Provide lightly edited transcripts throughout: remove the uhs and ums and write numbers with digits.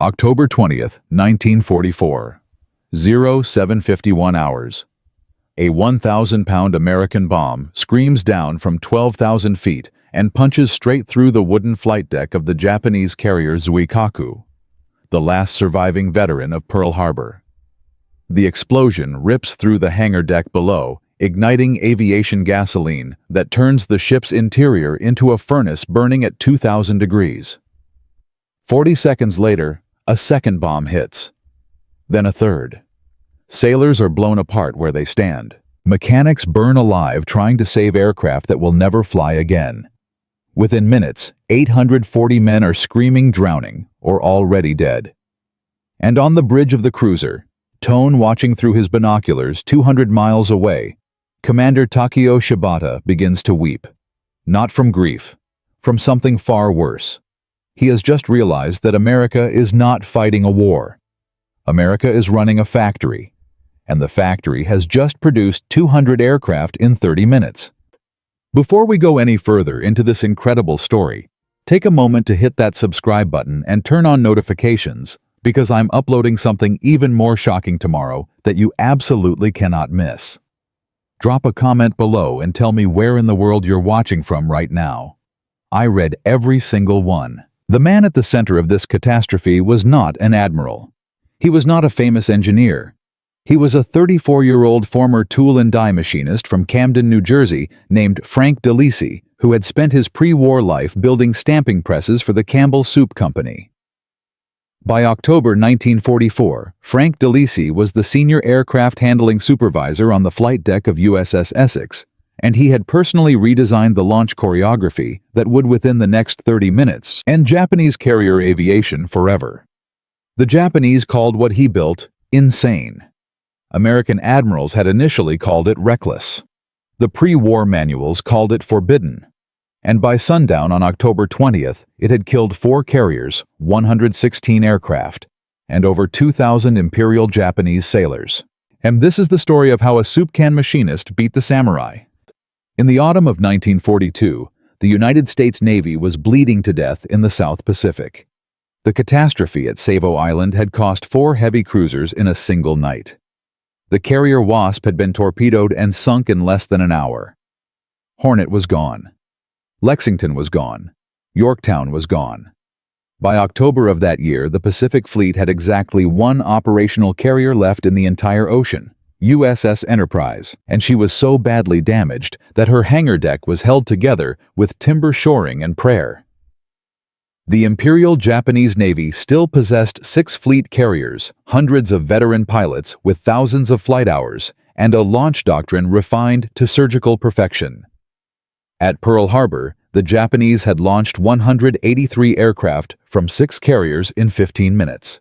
October 20th, 1944. 0751 hours. A 1,000-pound American bomb screams down from 12,000 feet and punches straight through the wooden flight deck of the Japanese carrier Zuikaku, the last surviving veteran of Pearl Harbor. The explosion rips through the hangar deck below, igniting aviation gasoline that turns the ship's interior into a furnace burning at 2,000 degrees. 40 seconds later, a second bomb hits. Then a third. Sailors are blown apart where they stand. Mechanics burn alive trying to save aircraft that will never fly again. Within minutes, 840 men are screaming, drowning, or already dead. And on the bridge of the cruiser, Tone watching through his binoculars 200 miles away, Commander Takeo Shibata begins to weep. Not from grief, from something far worse. He has just realized that America is not fighting a war. America is running a factory, and the factory has just produced 200 aircraft in 30 minutes. Before we go any further into this incredible story, take a moment to hit that subscribe button and turn on notifications, because I'm uploading something even more shocking tomorrow that you absolutely cannot miss. Drop a comment below and tell me where in the world you're watching from right now. I read every single one. The man at the center of this catastrophe was not an admiral. He was not a famous engineer. He was a 34-year-old former tool and die machinist from Camden, New Jersey, named Frank Delisi, who had spent his pre-war life building stamping presses for the Campbell Soup Company. By October 1944, Frank Delisi was the senior aircraft handling supervisor on the flight deck of USS Essex, and he had personally redesigned the launch choreography that would within the next 30 minutes end Japanese carrier aviation forever. The Japanese called what he built insane. American admirals had initially called it reckless. The pre-war manuals called it forbidden. And by sundown on October 20th, it had killed 4 carriers, 116 aircraft, and over 2,000 Imperial Japanese sailors. And this is the story of how a soup can machinist beat the samurai. In the autumn of 1942, the United States Navy was bleeding to death in the South Pacific. The catastrophe at Savo Island had cost 4 heavy cruisers in a single night. The carrier Wasp had been torpedoed and sunk in less than an hour. Hornet was gone. Lexington was gone. Yorktown was gone. By October of that year, the Pacific Fleet had exactly 1 operational carrier left in the entire ocean, USS Enterprise, and she was so badly damaged that her hangar deck was held together with timber shoring and prayer. The Imperial Japanese Navy still possessed 6 fleet carriers, hundreds of veteran pilots with thousands of flight hours, and a launch doctrine refined to surgical perfection. At Pearl Harbor, the Japanese had launched 183 aircraft from 6 carriers in 15 minutes.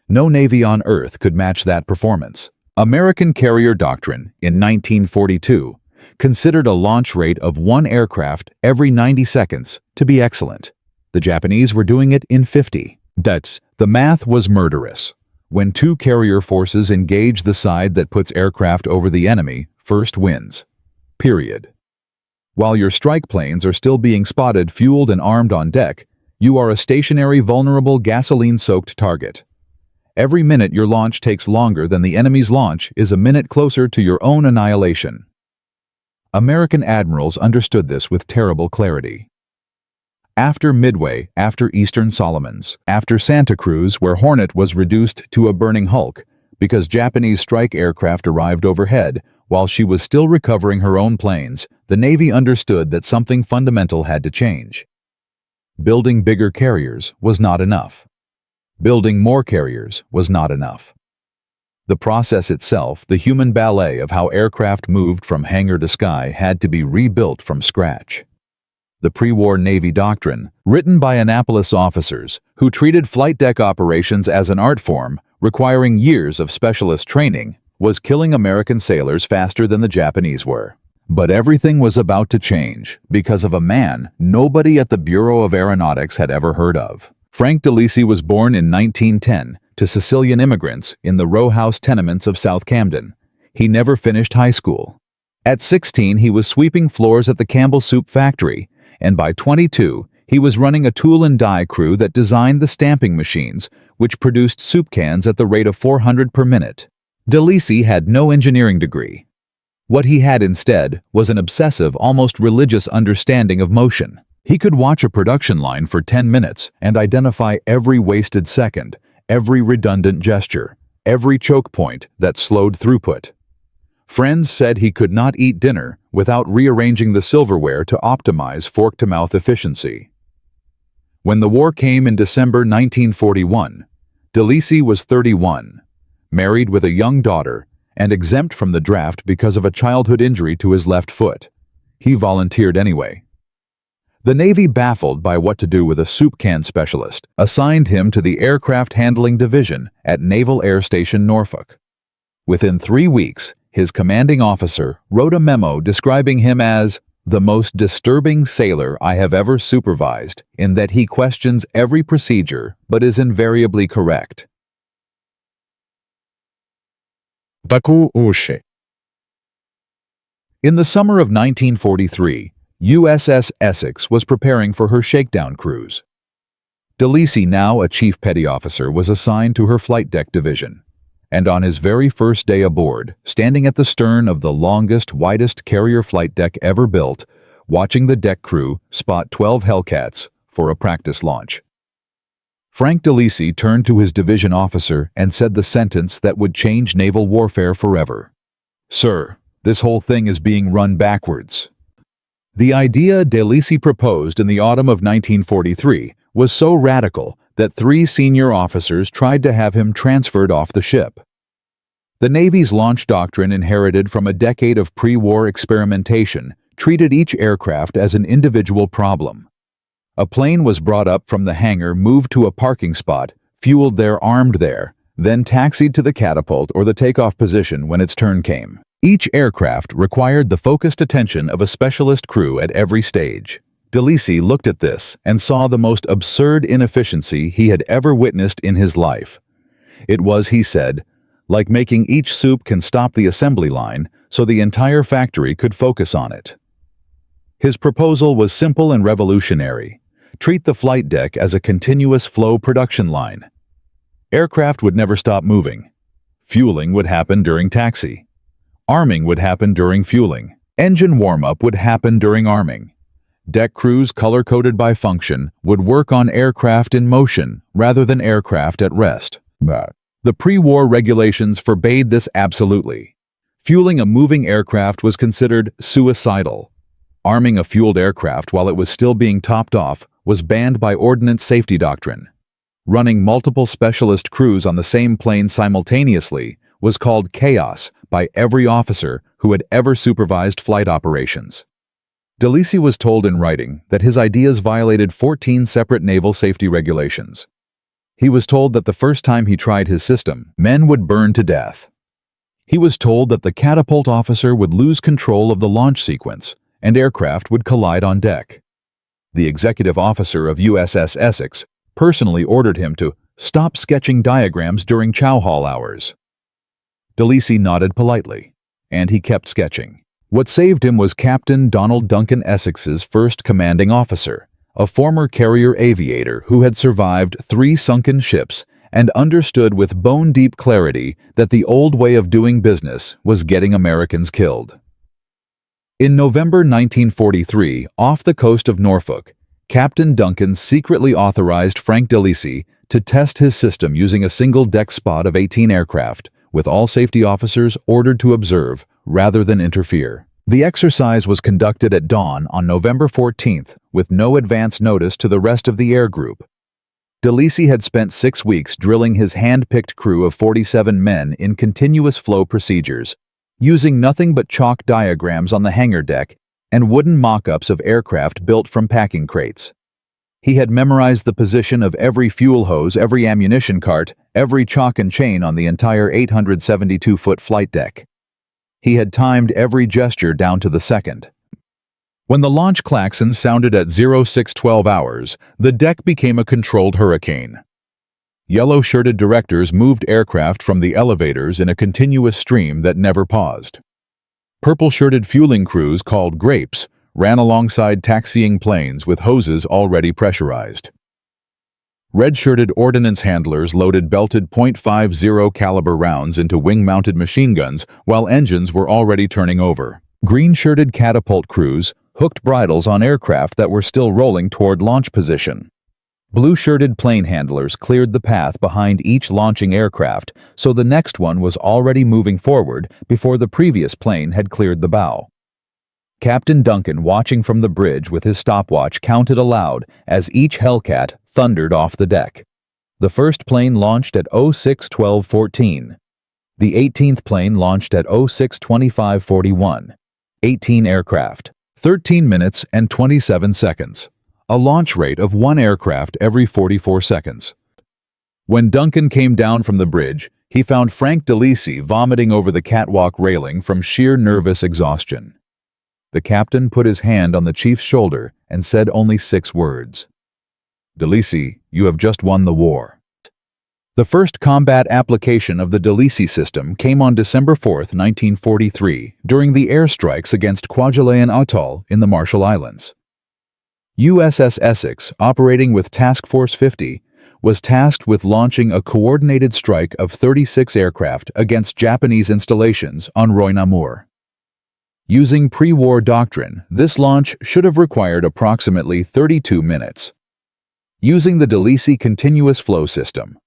No navy on Earth could match that performance. American carrier doctrine, in 1942, considered a launch rate of 1 aircraft every 90 seconds to be excellent. The Japanese were doing it in 50. The math was murderous. When 2 carrier forces engage the side that puts aircraft over the enemy, first wins. Period. While your strike planes are still being spotted, fueled, and armed on deck, you are a stationary, vulnerable, gasoline-soaked target. Every minute your launch takes longer than the enemy's launch is a minute closer to your own annihilation. American admirals understood this with terrible clarity. After Midway, after Eastern Solomons, after Santa Cruz, where Hornet was reduced to a burning hulk because Japanese strike aircraft arrived overhead while she was still recovering her own planes, the Navy understood that something fundamental had to change. Building bigger carriers was not enough. Building more carriers was not enough. The process itself, the human ballet of how aircraft moved from hangar to sky, had to be rebuilt from scratch. The pre-war Navy doctrine, written by Annapolis officers who treated flight deck operations as an art form, requiring years of specialist training, was killing American sailors faster than the Japanese were. But everything was about to change because of a man nobody at the Bureau of Aeronautics had ever heard of. Frank Delisi was born in 1910 to Sicilian immigrants in the row house tenements of South Camden. He never finished high school. At 16, he was sweeping floors at the Campbell Soup factory, and by 22, He was running a tool and die crew that designed the stamping machines, which produced soup cans at the rate of 400 per minute. Delisi had no engineering degree. What he had instead was an obsessive, almost religious understanding of motion. He could watch a production line for 10 minutes and identify every wasted second, every redundant gesture, every choke point that slowed throughput. Friends said he could not eat dinner without rearranging the silverware to optimize fork-to-mouth efficiency. When the war came in December 1941, Delisi was 31, married with a young daughter, and exempt from the draft because of a childhood injury to his left foot. He volunteered anyway. The Navy, baffled by what to do with a soup can specialist, assigned him to the Aircraft Handling Division at Naval Air Station Norfolk. Within 3 weeks, his commanding officer wrote a memo describing him as the most disturbing sailor I have ever supervised, in that he questions every procedure but is invariably correct. Таку уші. In the summer of 1943, USS Essex was preparing for her shakedown cruise. Delisi, now a chief petty officer, was assigned to her flight deck division, and on his very first day aboard, standing at the stern of the longest, widest carrier flight deck ever built, watching the deck crew spot 12 Hellcats for a practice launch. Frank Delisi turned to his division officer and said the sentence that would change naval warfare forever. "Sir, this whole thing is being run backwards." The idea Delisi proposed in the autumn of 1943 was so radical that 3 senior officers tried to have him transferred off the ship. The Navy's launch doctrine, inherited from a decade of pre-war experimentation, treated each aircraft as an individual problem. A plane was brought up from the hangar, moved to a parking spot, fueled there, armed there, then taxied to the catapult or the takeoff position when its turn came. Each aircraft required the focused attention of a specialist crew at every stage. Delisi looked at this and saw the most absurd inefficiency he had ever witnessed in his life. It was, he said, like making each soup can stop the assembly line so the entire factory could focus on it. His proposal was simple and revolutionary. Treat the flight deck as a continuous flow production line. Aircraft would never stop moving. Fueling would happen during taxi. Arming would happen during fueling. Engine warm-up would happen during arming. Deck crews, color-coded by function, would work on aircraft in motion rather than aircraft at rest. But the pre-war regulations forbade this absolutely. Fueling a moving aircraft was considered suicidal. Arming a fueled aircraft while it was still being topped off was banned by ordnance safety doctrine. Running multiple specialist crews on the same plane simultaneously was called chaos by every officer who had ever supervised flight operations. Delisi was told in writing that his ideas violated 14 separate naval safety regulations. He was told that the first time he tried his system, men would burn to death. He was told that the catapult officer would lose control of the launch sequence and aircraft would collide on deck. The executive officer of USS Essex personally ordered him to stop sketching diagrams during chow hall hours. Delisi nodded politely, and he kept sketching. What saved him was Captain Donald Duncan Essex's first commanding officer, a former carrier aviator who had survived 3 sunken ships and understood with bone-deep clarity that the old way of doing business was getting Americans killed. In November 1943, off the coast of Norfolk, Captain Duncan secretly authorized Frank Delisi to test his system using a single deck spot of 18 aircraft, with all safety officers ordered to observe rather than interfere. The exercise was conducted at dawn on November 14th, with no advance notice to the rest of the air group. Delisi had spent 6 weeks drilling his hand-picked crew of 47 men in continuous flow procedures, using nothing but chalk diagrams on the hangar deck and wooden mock-ups of aircraft built from packing crates. He had memorized the position of every fuel hose, every ammunition cart, every chalk and chain on the entire 872-foot flight deck. He had timed every gesture down to the second. When the launch klaxon sounded at 0612 hours, the deck became a controlled hurricane. Yellow-shirted directors moved aircraft from the elevators in a continuous stream that never paused. Purple-shirted fueling crews, called grapes, ran alongside taxiing planes with hoses already pressurized. Red-shirted ordnance handlers loaded belted .50 caliber rounds into wing-mounted machine guns while engines were already turning over. Green-shirted catapult crews hooked bridles on aircraft that were still rolling toward launch position. Blue-shirted plane handlers cleared the path behind each launching aircraft, so the next one was already moving forward before the previous plane had cleared the bow. Captain Duncan, watching from the bridge with his stopwatch, counted aloud as each Hellcat thundered off the deck. The first plane launched at 06:12:14. The 18th plane launched at 06:25:41. 18 aircraft, 13 minutes and 27 seconds. A launch rate of 1 aircraft every 44 seconds. When Duncan came down from the bridge, he found Frank Delisi vomiting over the catwalk railing from sheer nervous exhaustion. The captain put his hand on the chief's shoulder and said only 6 words. "Delisi, you have just won the war." The first combat application of the Delisi system came on December 4, 1943, during the airstrikes against Kwajalein Atoll in the Marshall Islands. USS Essex, operating with Task Force 50, was tasked with launching a coordinated strike of 36 aircraft against Japanese installations on Roy Namur. Using pre-war doctrine, this launch should have required approximately 32 minutes. Using the Delisi continuous flow system,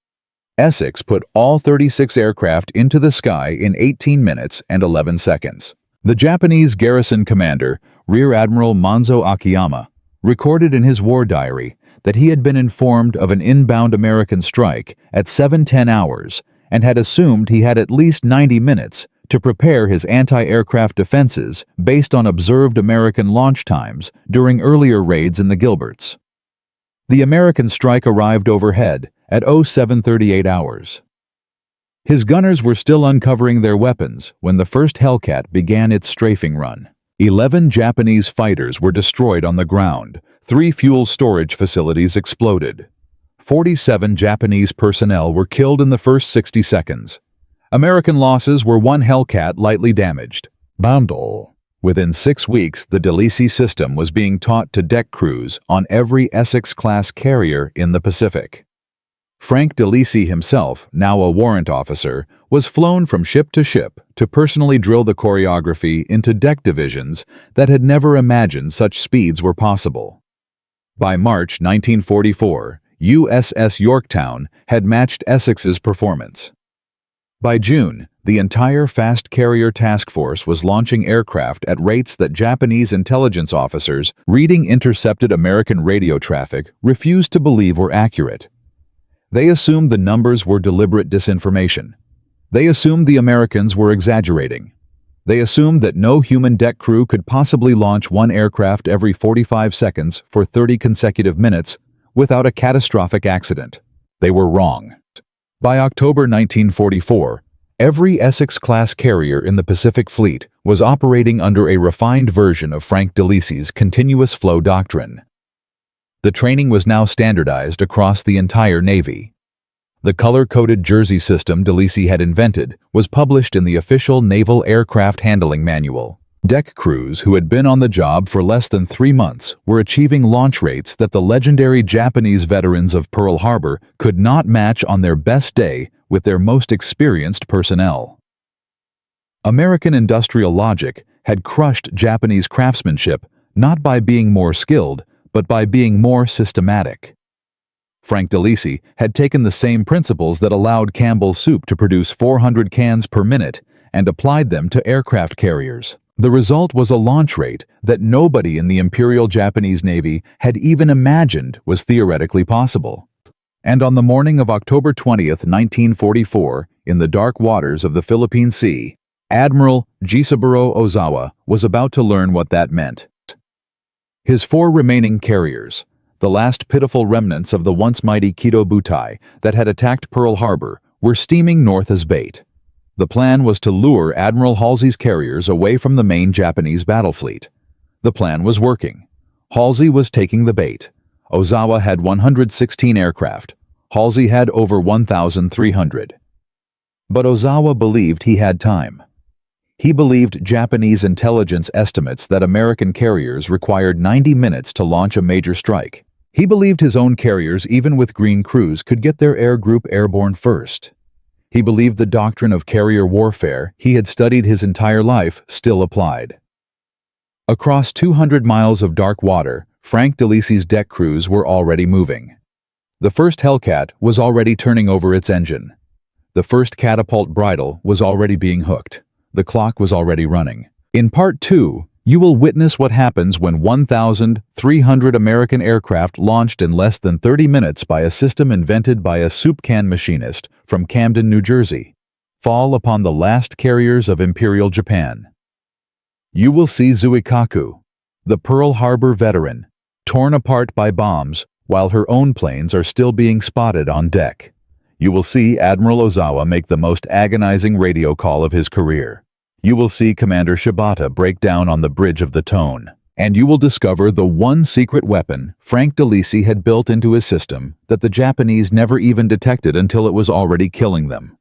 Essex put all 36 aircraft into the sky in 18 minutes and 11 seconds. The Japanese garrison commander, Rear Admiral Manzo Akiyama, recorded in his war diary that he had been informed of an inbound American strike at 7:10 hours and had assumed he had at least 90 minutes to prepare his anti-aircraft defenses based on observed American launch times during earlier raids in the Gilberts. The American strike arrived overhead at 07:38 hours. His gunners were still uncovering their weapons when the first Hellcat began its strafing run. 11 Japanese fighters were destroyed on the ground, 3 fuel storage facilities exploded. 47 Japanese personnel were killed in the first 60 seconds. American losses were 1 Hellcat lightly damaged. Bundle. Within 6 weeks, the Delisi system was being taught to deck crews on every Essex-class carrier in the Pacific. Frank Delisi himself, now a warrant officer, was flown from ship to personally drill the choreography into deck divisions that had never imagined such speeds were possible. By March 1944, USS Yorktown had matched Essex's performance. By June, the entire fast carrier task force was launching aircraft at rates that Japanese intelligence officers reading intercepted American radio traffic refused to believe were accurate. They assumed the numbers were deliberate disinformation. They assumed the Americans were exaggerating. They assumed that no human deck crew could possibly launch 1 aircraft every 45 seconds for 30 consecutive minutes without a catastrophic accident. They were wrong. By October 1944, every Essex-class carrier in the Pacific Fleet was operating under a refined version of Frank Delisi's continuous flow doctrine. The training was now standardized across the entire Navy. The color-coded jersey system Delisi had invented was published in the official Naval Aircraft Handling Manual. Deck crews who had been on the job for less than 3 months were achieving launch rates that the legendary Japanese veterans of Pearl Harbor could not match on their best day with their most experienced personnel. American industrial logic had crushed Japanese craftsmanship not by being more skilled, but by being more systematic. Frank Delisi had taken the same principles that allowed Campbell's Soup to produce 400 cans per minute and applied them to aircraft carriers. The result was a launch rate that nobody in the Imperial Japanese Navy had even imagined was theoretically possible. And on the morning of October 20th, 1944, in the dark waters of the Philippine Sea, Admiral Jisaburo Ozawa was about to learn what that meant. His 4 remaining carriers, the last pitiful remnants of the once mighty Kido Butai that had attacked Pearl Harbor, were steaming north as bait. The plan was to lure Admiral Halsey's carriers away from the main Japanese battle fleet. The plan was working. Halsey was taking the bait. Ozawa had 116 aircraft. Halsey had over 1,300. But Ozawa believed he had time. He believed Japanese intelligence estimates that American carriers required 90 minutes to launch a major strike. He believed his own carriers, even with green crews, could get their air group airborne first. He believed the doctrine of carrier warfare he had studied his entire life still applied. Across 200 miles of dark water, Frank Delisi's deck crews were already moving. The first Hellcat was already turning over its engine. The first catapult bridle was already being hooked. The clock was already running. In Part 2, you will witness what happens when 1,300 American aircraft launched in less than 30 minutes by a system invented by a soup can machinist from Camden, New Jersey, fall upon the last carriers of Imperial Japan. You will see Zuikaku, the Pearl Harbor veteran, torn apart by bombs while her own planes are still being spotted on deck. You will see Admiral Ozawa make the most agonizing radio call of his career. You will see Commander Shibata break down on the bridge of the Tone. And you will discover the one secret weapon Frank Delisi had built into his system that the Japanese never even detected until it was already killing them.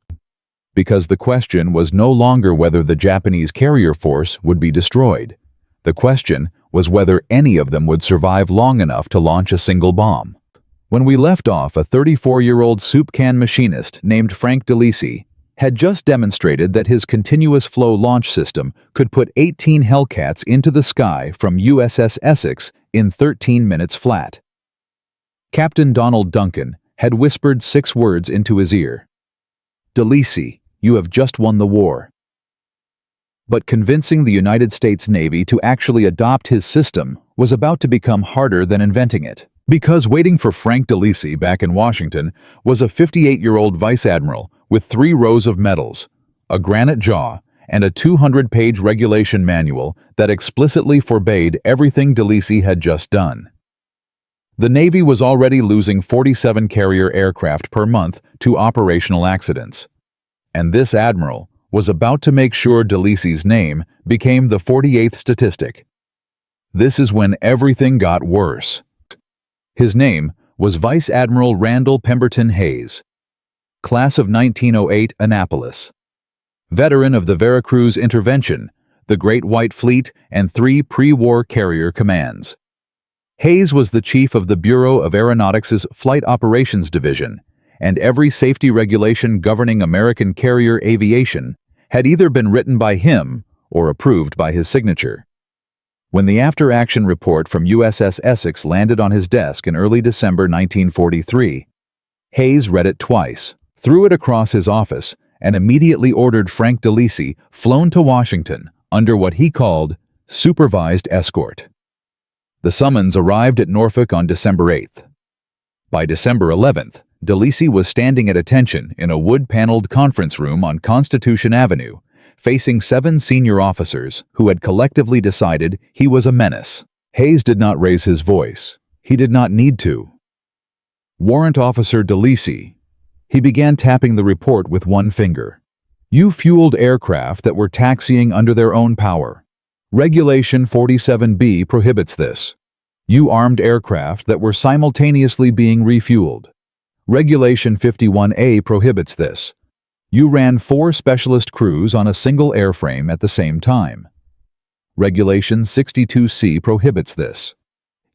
Because the question was no longer whether the Japanese carrier force would be destroyed. The question was whether any of them would survive long enough to launch a single bomb. When we left off, a 34-year-old soup can machinist named Frank Delisi had just demonstrated that his continuous flow launch system could put 18 Hellcats into the sky from USS Essex in 13 minutes flat. Captain Donald Duncan had whispered 6 words into his ear. "Delisi, you have just won the war." But convincing the United States Navy to actually adopt his system was about to become harder than inventing it. Because waiting for Frank Delisi back in Washington was a 58-year-old vice admiral with 3 rows of medals, a granite jaw, and a 200-page regulation manual that explicitly forbade everything Delisi had just done. The Navy was already losing 47 carrier aircraft per month to operational accidents. And this admiral was about to make sure Delisi's name became the 48th statistic. This is when everything got worse. His name was Vice Admiral Randall Pemberton Hayes, class of 1908, Annapolis. Veteran of the Veracruz Intervention, the Great White Fleet, and 3 pre-war carrier commands. Hayes was the chief of the Bureau of Aeronautics' Flight Operations Division, and every safety regulation governing American carrier aviation had either been written by him or approved by his signature. When the after-action report from USS Essex landed on his desk in early December 1943, Hayes read it twice, threw it across his office, and immediately ordered Frank Delisi flown to Washington under what he called supervised escort. The summons arrived at Norfolk on December 8th. By December 11th, Delisi was standing at attention in a wood-paneled conference room on Constitution Avenue, facing 7 senior officers who had collectively decided he was a menace. Hayes did not raise his voice. He did not need to. Warrant Officer Delisi. He began tapping the report with one finger. You fueled aircraft that were taxiing under their own power. Regulation 47B prohibits this. You armed aircraft that were simultaneously being refueled. Regulation 51A prohibits this. You ran 4 specialist crews on a single airframe at the same time. Regulation 62C prohibits this.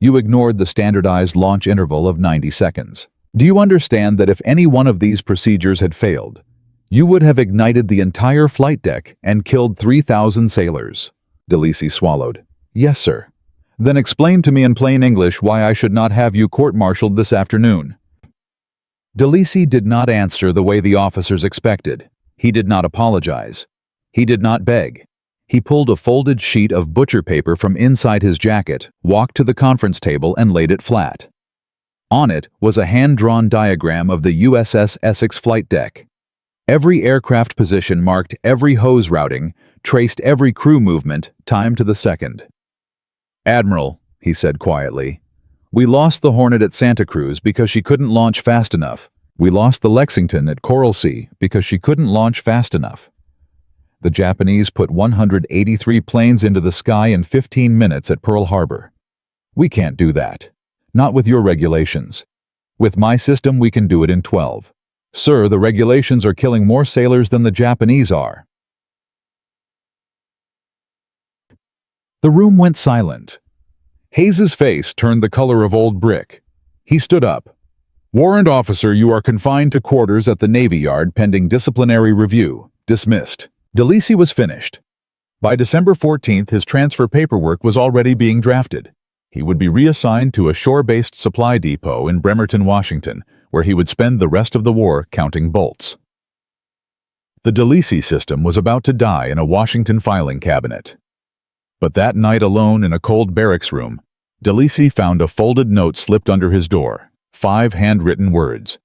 You ignored the standardized launch interval of 90 seconds. Do you understand that if any one of these procedures had failed, you would have ignited the entire flight deck and killed 3,000 sailors? Delisi swallowed. Yes, sir. Then explain to me in plain English why I should not have you court-martialed this afternoon. Delisi did not answer the way the officers expected. He did not apologize. He did not beg. He pulled a folded sheet of butcher paper from inside his jacket, walked to the conference table, and laid it flat. On it was a hand-drawn diagram of the USS Essex flight deck. Every aircraft position marked every hose routing, traced every crew movement, timed to the second. "Admiral," he said quietly, "we lost the Hornet at Santa Cruz because she couldn't launch fast enough. We lost the Lexington at Coral Sea because she couldn't launch fast enough. The Japanese put 183 planes into the sky in 15 minutes at Pearl Harbor. We can't do that. Not with your regulations. With my system, we can do it in 12. Sir, the regulations are killing more sailors than the Japanese are." The room went silent. Hayes's face turned the color of old brick. He stood up. "Warrant officer, you are confined to quarters at the Navy Yard pending disciplinary review. Dismissed." Delisi was finished. By December 14th, his transfer paperwork was already being drafted. He would be reassigned to a shore-based supply depot in Bremerton, Washington, where he would spend the rest of the war counting bolts. The Delisi system was about to die in a Washington filing cabinet. But that night alone in a cold barracks room, Delisi found a folded note slipped under his door. 5 handwritten words.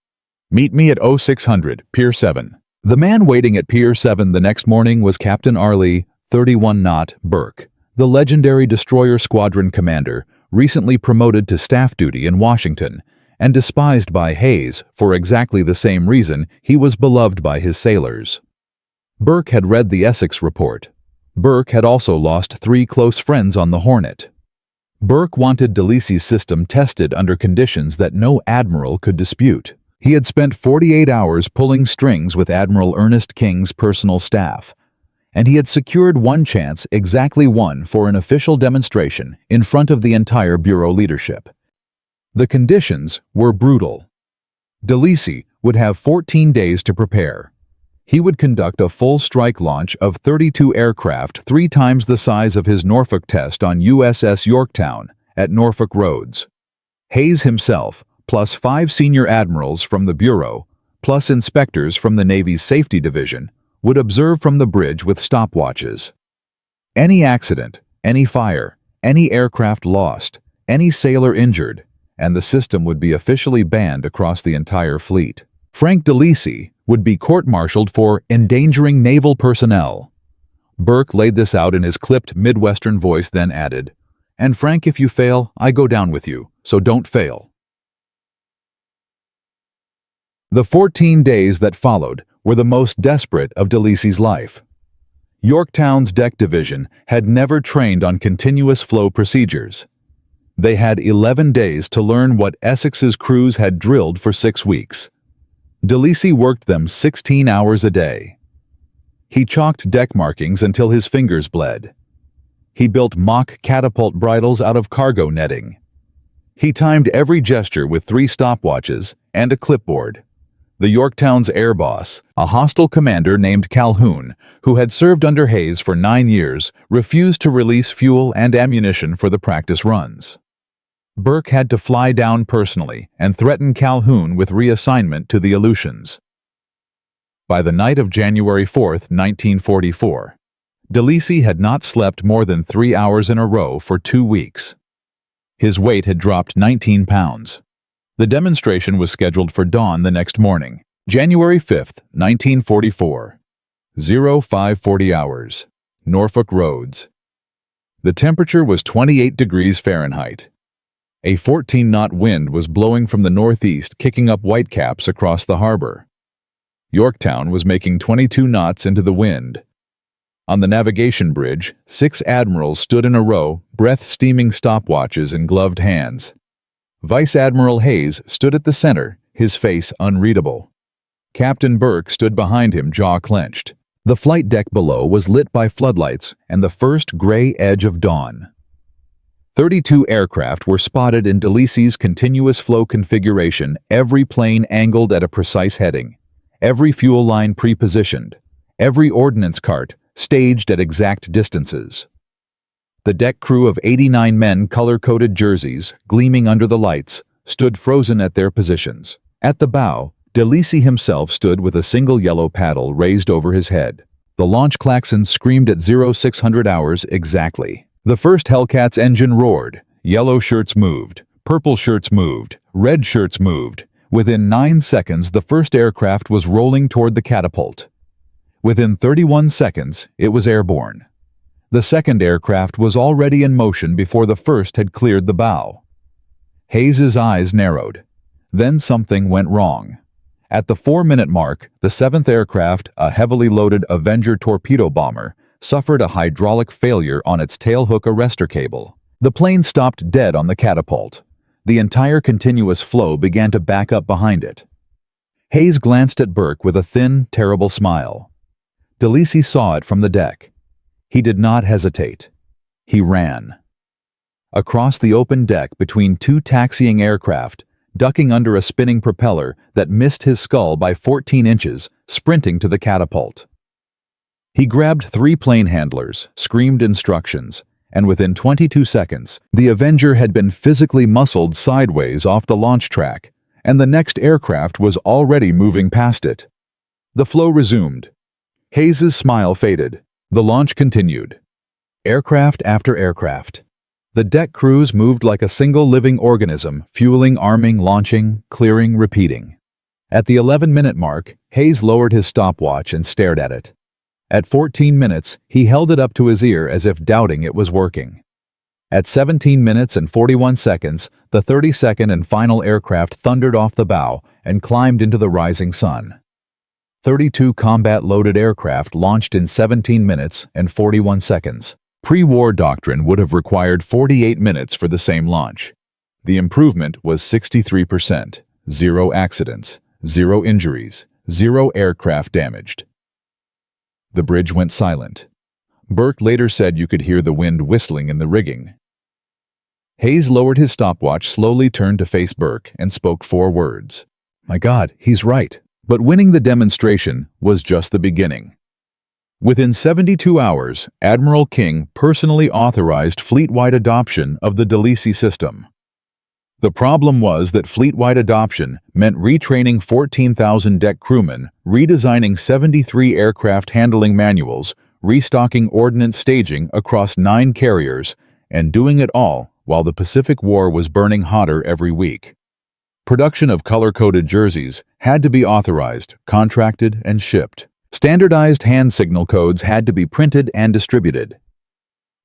"Meet me at 0600, Pier 7. The man waiting at Pier 7 the next morning was Captain Arleigh, 31 Knot, Burke, the legendary destroyer squadron commander, recently promoted to staff duty in Washington, and despised by Hayes for exactly the same reason he was beloved by his sailors. Burke had read the Essex report. Burke had also lost 3 close friends on the Hornet. Burke wanted Delisi's system tested under conditions that no admiral could dispute. He had spent 48 hours pulling strings with Admiral Ernest King's personal staff, and he had secured one chance, exactly one, for an official demonstration in front of the entire Bureau leadership. The conditions were brutal. Delisi would have 14 days to prepare. He would conduct a full strike launch of 32 aircraft 3 times the size of his Norfolk test on USS Yorktown at Norfolk Roads. Hayes himself, plus 5 senior admirals from the Bureau, plus inspectors from the Navy's Safety Division, would observe from the bridge with stopwatches. Any accident, any fire, any aircraft lost, any sailor injured, and the system would be officially banned across the entire fleet. Frank Delisi would be court-martialed for endangering naval personnel. Burke laid this out in his clipped Midwestern voice, then added, "And Frank, if you fail, I go down with you, so don't fail." The 14 days that followed were the most desperate of Delisi's life. Yorktown's deck division had never trained on continuous flow procedures. They had 11 days to learn what Essex's crews had drilled for 6 weeks. Delisi worked them 16 hours a day. He chalked deck markings until his fingers bled. He built mock catapult bridles out of cargo netting. He timed every gesture with 3 stopwatches and a clipboard. The Yorktown's air boss, a hostile commander named Calhoun, who had served under Hayes for 9 years, refused to release fuel and ammunition for the practice runs. Burke had to fly down personally and threaten Calhoun with reassignment to the Aleutians. By the night of January 4, 1944, Delisi had not slept more than 3 hours in a row for 2 weeks. His weight had dropped 19 pounds. The demonstration was scheduled for dawn the next morning, January 5, 1944. 0540 hours. Norfolk Roads. The temperature was 28 degrees Fahrenheit. A 14-knot wind was blowing from the northeast, kicking up whitecaps across the harbor. Yorktown was making 22 knots into the wind. On the navigation bridge, 6 admirals stood in a row, breath-steaming stopwatches in gloved hands. Vice Admiral Hayes stood at the center, his face unreadable. Captain Burke stood behind him, jaw clenched. The flight deck below was lit by floodlights and the first gray edge of dawn. 32 aircraft were spotted in Delisi's continuous flow configuration, every plane angled at a precise heading, every fuel line pre-positioned, every ordnance cart staged at exact distances. The deck crew of 89 men, color-coded jerseys, gleaming under the lights, stood frozen at their positions. At the bow, Delisi himself stood with a single yellow paddle raised over his head. The launch klaxon screamed at 0600 hours exactly. The first Hellcat's engine roared. Yellow shirts moved. Purple shirts moved. Red shirts moved. Within 9 seconds, the first aircraft was rolling toward the catapult. Within 31 seconds, it was airborne. The second aircraft was already in motion before the first had cleared the bow. Hayes's eyes narrowed. Then something went wrong. At the 4-minute mark, the 7th aircraft, a heavily loaded Avenger torpedo bomber, suffered a hydraulic failure on its tailhook arrestor cable. The plane stopped dead on the catapult. The entire continuous flow began to back up behind it. Hayes glanced at Burke with a thin, terrible smile. Delisi saw it from the deck. He did not hesitate. He ran. Across the open deck between two taxiing aircraft, ducking under a spinning propeller that missed his skull by 14 inches, sprinting to the catapult. He grabbed 3 plane handlers, screamed instructions, and within 22 seconds, the Avenger had been physically muscled sideways off the launch track, and the next aircraft was already moving past it. The flow resumed. Hayes's smile faded. The launch continued. Aircraft after aircraft. The deck crews moved like a single living organism, fueling, arming, launching, clearing, repeating. At the 11-minute mark, Hayes lowered his stopwatch and stared at it. At 14 minutes, he held it up to his ear as if doubting it was working. At 17 minutes and 41 seconds, the 32nd and final aircraft thundered off the bow and climbed into the rising sun. 32 combat-loaded aircraft launched in 17 minutes and 41 seconds. Pre-war doctrine would have required 48 minutes for the same launch. The improvement was 63%, 0 accidents, 0 injuries, 0 aircraft damaged. The bridge went silent. Burke later said you could hear the wind whistling in the rigging. Hayes lowered his stopwatch, slowly turned to face Burke, and spoke 4 words. My God, he's right. But winning the demonstration was just the beginning. Within 72 hours, Admiral King personally authorized fleet-wide adoption of the Delisi system. The problem was that fleet-wide adoption meant retraining 14,000 deck crewmen, redesigning 73 aircraft handling manuals, restocking ordnance staging across 9 carriers, and doing it all while the Pacific War was burning hotter every week. Production of color-coded jerseys had to be authorized, contracted, and shipped. Standardized hand signal codes had to be printed and distributed.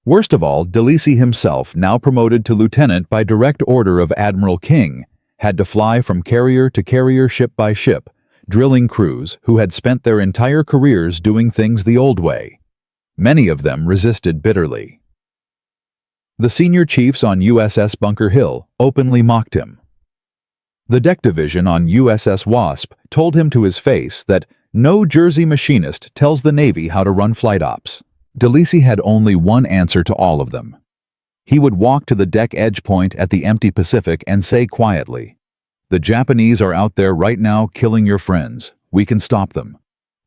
Worst of all, Delisi himself, now promoted to lieutenant by direct order of Admiral King, had to fly from carrier to carrier, ship by ship, drilling crews who had spent their entire careers doing things the old way. Many of them resisted bitterly. The senior chiefs on USS Bunker Hill openly mocked him. The deck division on USS Wasp told him to his face that no Jersey machinist tells the Navy how to run flight ops. Delisi had only one answer to all of them. He would walk to the deck edge point at the empty Pacific and say quietly, "The Japanese are out there right now killing your friends. We can stop them.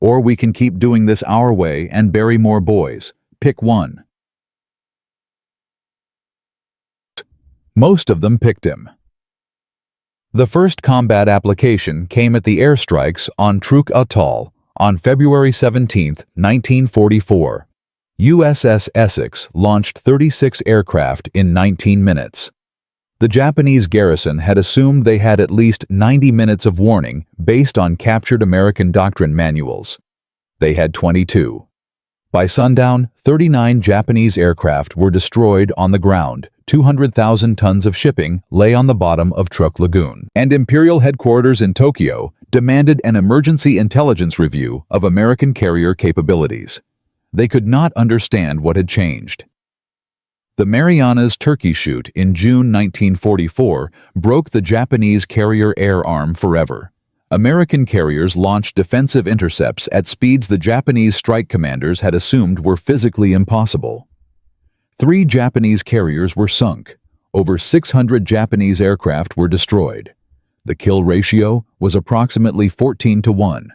Or we can keep doing this our way and bury more boys. Pick one." Most of them picked him. The first combat application came at the airstrikes on Truk Atoll on February 17, 1944. USS Essex launched 36 aircraft in 19 minutes. The Japanese garrison had assumed they had at least 90 minutes of warning based on captured American doctrine manuals. They had 22. By sundown, 39 Japanese aircraft were destroyed on the ground. 200,000 tons of shipping lay on the bottom of Truk Lagoon, and Imperial headquarters in Tokyo demanded an emergency intelligence review of American carrier capabilities. They could not understand what had changed. The Marianas Turkey Shoot in June 1944 broke the Japanese carrier air arm forever. American carriers launched defensive intercepts at speeds the Japanese strike commanders had assumed were physically impossible. 3 Japanese carriers were sunk. Over 600 Japanese aircraft were destroyed. The kill ratio was approximately 14-1.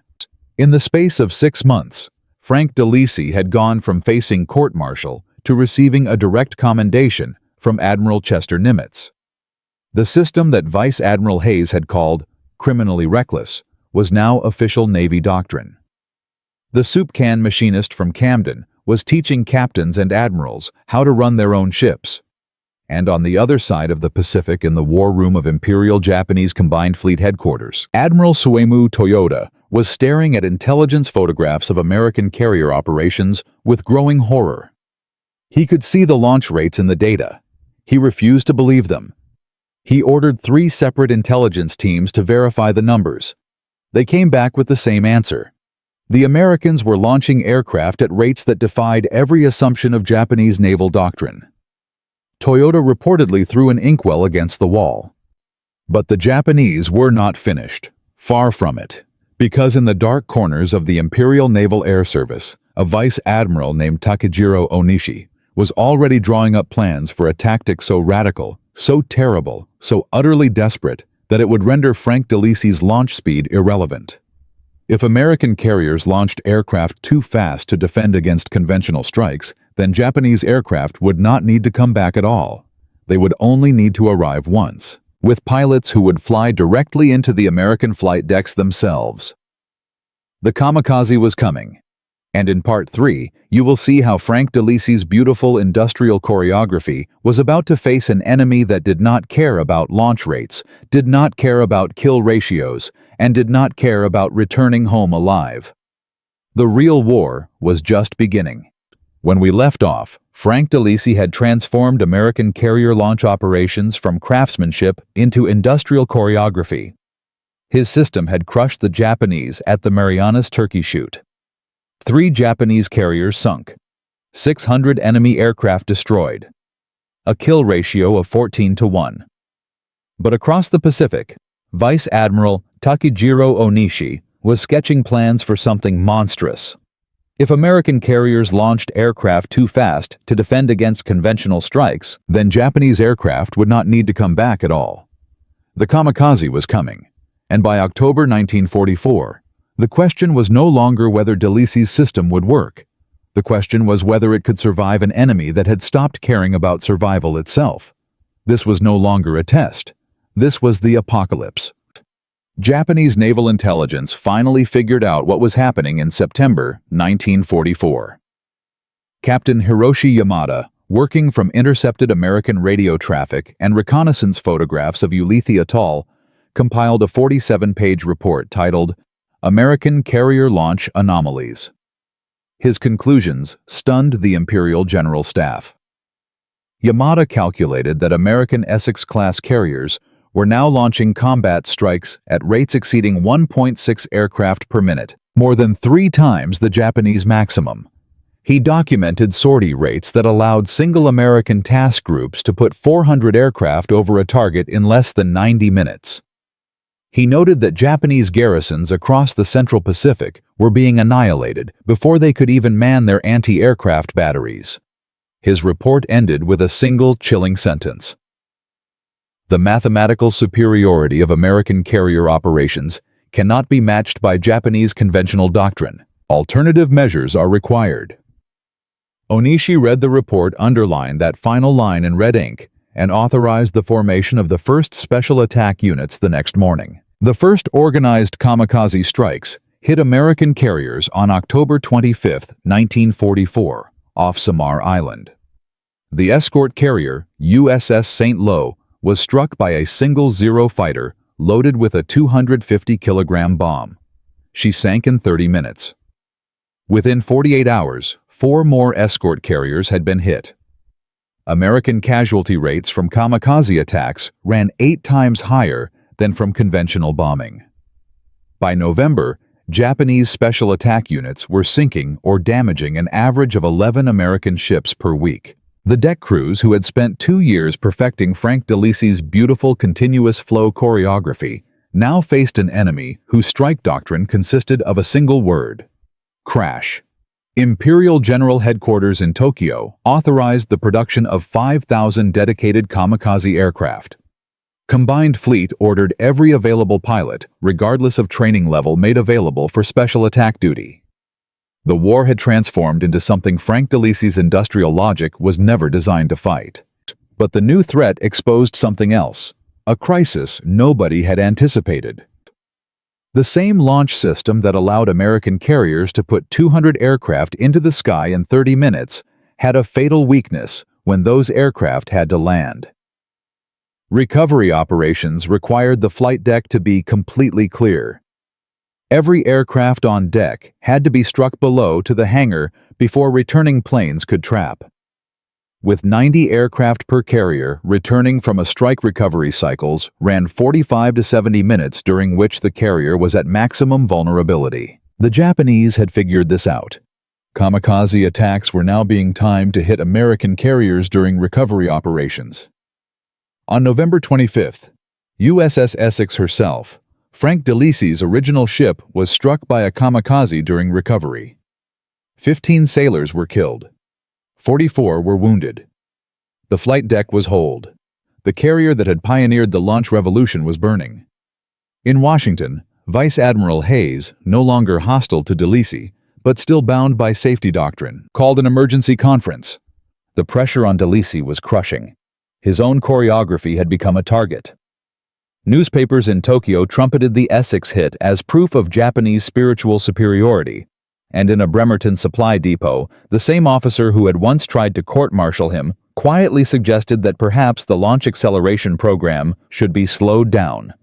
In the space of 6 months, Frank Delisi had gone from facing court-martial to receiving a direct commendation from Admiral Chester Nimitz. The system that Vice Admiral Hayes had called criminally reckless was now official Navy doctrine. The soup can machinist from Camden was teaching captains and admirals how to run their own ships. And on the other side of the Pacific, in the war room of Imperial Japanese Combined Fleet Headquarters, Admiral Suemu Toyoda was staring at intelligence photographs of American carrier operations with growing horror. He could see the launch rates in the data. He refused to believe them. He ordered 3 separate intelligence teams to verify the numbers. They came back with the same answer. The Americans were launching aircraft at rates that defied every assumption of Japanese naval doctrine. Toyota reportedly threw an inkwell against the wall. But the Japanese were not finished. Far from it. Because in the dark corners of the Imperial Naval Air Service, a vice admiral named Takejiro Onishi was already drawing up plans for a tactic so radical, so terrible, so utterly desperate that it would render Frank Delisi's launch speed irrelevant. If American carriers launched aircraft too fast to defend against conventional strikes, then Japanese aircraft would not need to come back at all. They would only need to arrive once, with pilots who would fly directly into the American flight decks themselves. The kamikaze was coming. And in Part 3, you will see how Frank Delisi's beautiful industrial choreography was about to face an enemy that did not care about launch rates, did not care about kill ratios, and did not care about returning home alive. The real war was just beginning. When we left off, Frank Delisi had transformed American carrier launch operations from craftsmanship into industrial choreography. His system had crushed the Japanese at the Marianas Turkey Shoot. 3 Japanese carriers sunk, 600 enemy aircraft destroyed, a kill ratio of 14-1. But across the Pacific, Vice Admiral Takejiro Onishi was sketching plans for something monstrous. If American carriers launched aircraft too fast to defend against conventional strikes, then Japanese aircraft would not need to come back at all. The kamikaze was coming, and by October 1944, the question was no longer whether Delisi's system would work. The question was whether it could survive an enemy that had stopped caring about survival itself. This was no longer a test. This was the apocalypse. Japanese naval intelligence finally figured out what was happening in September 1944. Captain Hiroshi Yamada, working from intercepted American radio traffic and reconnaissance photographs of Ulithi Atoll, compiled a 47-page report titled American Carrier Launch Anomalies. His conclusions stunned the Imperial General Staff. Yamada calculated that American Essex-class carriers were now launching combat strikes at rates exceeding 1.6 aircraft per minute, more than 3 times the Japanese maximum. He documented sortie rates that allowed single American task groups to put 400 aircraft over a target in less than 90 minutes. He noted that Japanese garrisons across the Central Pacific were being annihilated before they could even man their anti-aircraft batteries. His report ended with a single chilling sentence. The mathematical superiority of American carrier operations cannot be matched by Japanese conventional doctrine. Alternative measures are required. Onishi read the report, underlined that final line in red ink, and authorized the formation of the first special attack units the next morning. The first organized kamikaze strikes hit American carriers on October 25, 1944, off Samar Island. The escort carrier, USS St. Lo, was struck by a single Zero fighter loaded with a 250-kilogram bomb. She sank in 30 minutes. Within 48 hours, 4 more escort carriers had been hit. American casualty rates from kamikaze attacks ran 8 times higher than from conventional bombing. By November, Japanese special attack units were sinking or damaging an average of 11 American ships per week. The deck crews, who had spent 2 years perfecting Frank Delisi's beautiful continuous flow choreography, now faced an enemy whose strike doctrine consisted of a single word: crash. Imperial General Headquarters in Tokyo authorized the production of 5,000 dedicated kamikaze aircraft. Combined Fleet ordered every available pilot, regardless of training level, made available for special attack duty. The war had transformed into something Frank Delisi's industrial logic was never designed to fight. But the new threat exposed something else, a crisis nobody had anticipated. The same launch system that allowed American carriers to put 200 aircraft into the sky in 30 minutes had a fatal weakness when those aircraft had to land. Recovery operations required the flight deck to be completely clear. Every aircraft on deck had to be struck below to the hangar before returning planes could trap. With 90 aircraft per carrier, returning from a strike recovery cycles ran 45 to 70 minutes, during which the carrier was at maximum vulnerability. The Japanese had figured this out. Kamikaze attacks were now being timed to hit American carriers during recovery operations. On November 25th, USS Essex herself, Frank Delisi's original ship, was struck by a kamikaze during recovery. 15 sailors were killed. 44 were wounded. The flight deck was holed. The carrier that had pioneered the launch revolution was burning. In Washington, Vice Admiral Hayes, no longer hostile to Delisi, but still bound by safety doctrine, called an emergency conference. The pressure on Delisi was crushing. His own choreography had become a target. Newspapers in Tokyo trumpeted the Essex hit as proof of Japanese spiritual superiority, and in a Bremerton supply depot, the same officer who had once tried to court-martial him quietly suggested that perhaps the launch acceleration program should be slowed down.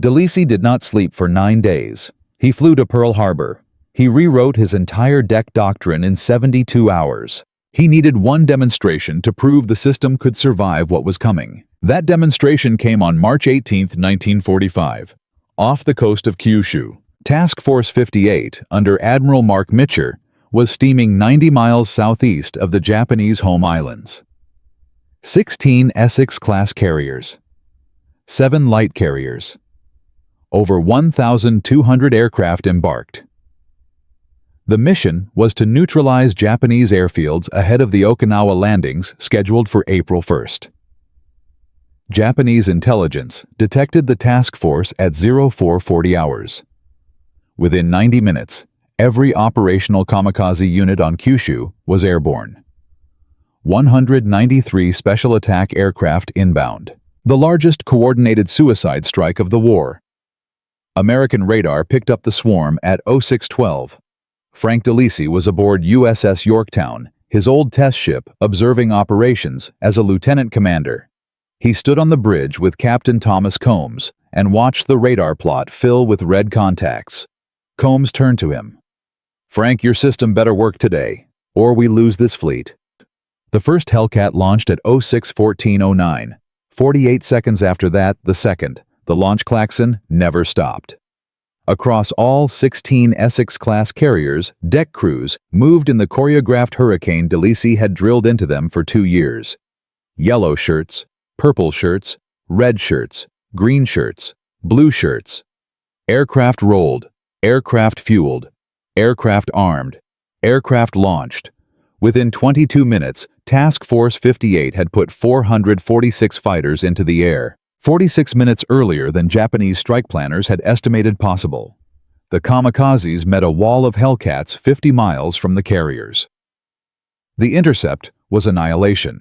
Delisi did not sleep for 9 days. He flew to Pearl Harbor. He rewrote his entire deck doctrine in 72 hours. He needed one demonstration to prove the system could survive what was coming. That demonstration came on March 18, 1945, off the coast of Kyushu. Task Force 58, under Admiral Mark Mitcher, was steaming 90 miles southeast of the Japanese home islands. 16 Essex-class carriers, 7 light carriers, over 1,200 aircraft embarked. The mission was to neutralize Japanese airfields ahead of the Okinawa landings scheduled for April 1st. Japanese intelligence detected the task force at 0440 hours. Within 90 minutes, every operational kamikaze unit on Kyushu was airborne. 193 special attack aircraft inbound, the largest coordinated suicide strike of the war. American radar picked up the swarm at 0612. Frank Delisi was aboard USS Yorktown, his old test ship, observing operations as a lieutenant commander. He stood on the bridge with Captain Thomas Combs and watched the radar plot fill with red contacts. Combs turned to him. "Frank, your system better work today, or we lose this fleet." The first Hellcat launched at 061409. 48 seconds after that, the second. The launch klaxon never stopped. Across all 16 Essex-class carriers, deck crews moved in the choreographed hurricane Delisi had drilled into them for 2 years. Yellow shirts, purple shirts, red shirts, green shirts, blue shirts. Aircraft rolled, aircraft fueled, aircraft armed, aircraft launched. Within 22 minutes, Task Force 58 had put 446 fighters into the air, 46 minutes earlier than Japanese strike planners had estimated possible. The kamikazes met a wall of Hellcats 50 miles from the carriers. The intercept was annihilation.